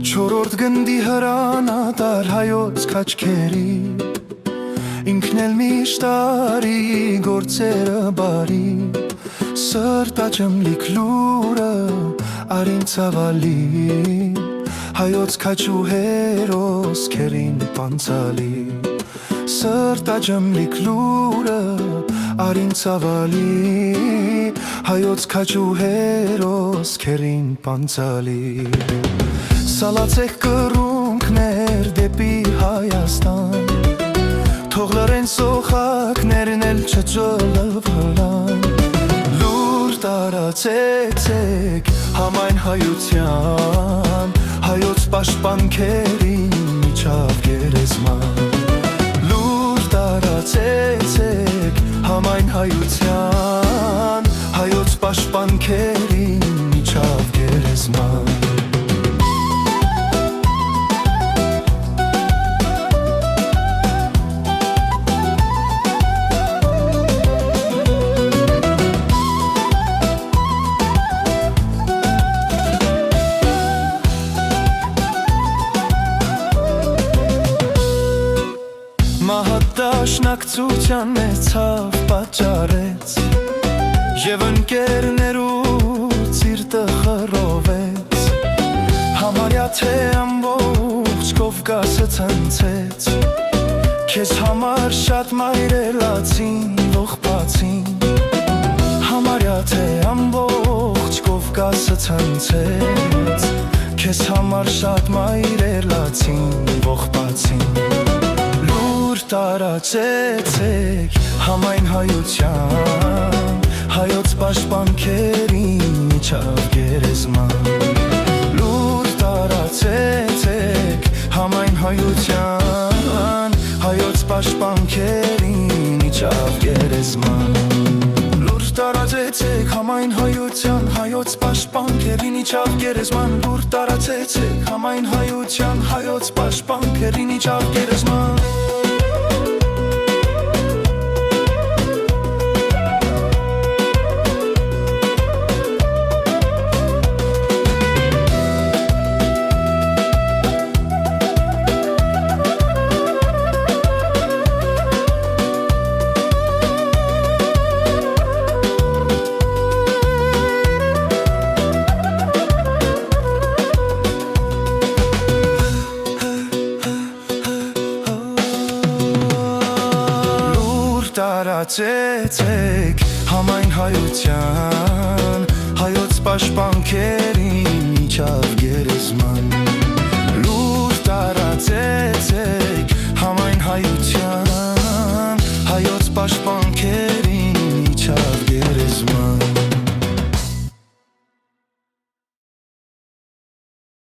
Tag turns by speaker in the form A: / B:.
A: Չորրորդ գնդի հրանատար հայոց քաչքերի ինքն էլ միշտ արի գործերը բարի սրտաճեմ լիքլուրը արին ցավալի հայոց քաչու հերոս քերին պանցալի սրտաճեմ լիքլուրը արին ցավալի հայոց քաչու հերոս քերին պանցալի Սալացեք կռունկներ դեպի Հայաստան Թող լռեն սոխակներն էլ չջոլվան Լուր տարածեցեք համայն հայության Հայոց պաշտպանքերին միջավ գերեզման Լուր տարածեցեք համայն հայության Հայոց պաշտպանքերին միջավ գերեզման Մահատաշնակցության մեծ ցավ պատճառեց Եվ ընկերներուց սիրտը խռովեց Համարյա թե ամբողջ Կովկասը ցնցեց Քեզ համար շատ մայրելացին, ողբացին Համարյա թե ամբողջ Կովկասը ցնցեց Քեզ համար շատ մայրելացին, ողբացին Տարածեցեք համայն հայության Հայոց պաշտպանքերին միջավ գերեզման Լուր տարածեցեք համայն հայության Հայոց պաշտպանքերին միջավ գերեզման Լուր տարածեցեք համայն հայության Հայոց պաշտպանքերին միջավ գերեզման Լուր տարածեցեք համայն հայության Հայոց պաշտպանքերին միջավ գերեզման Տարածեցեք համայն հայության Հայոց պաշտպանքերին միջավ գերեզման Լուր տարածեցեք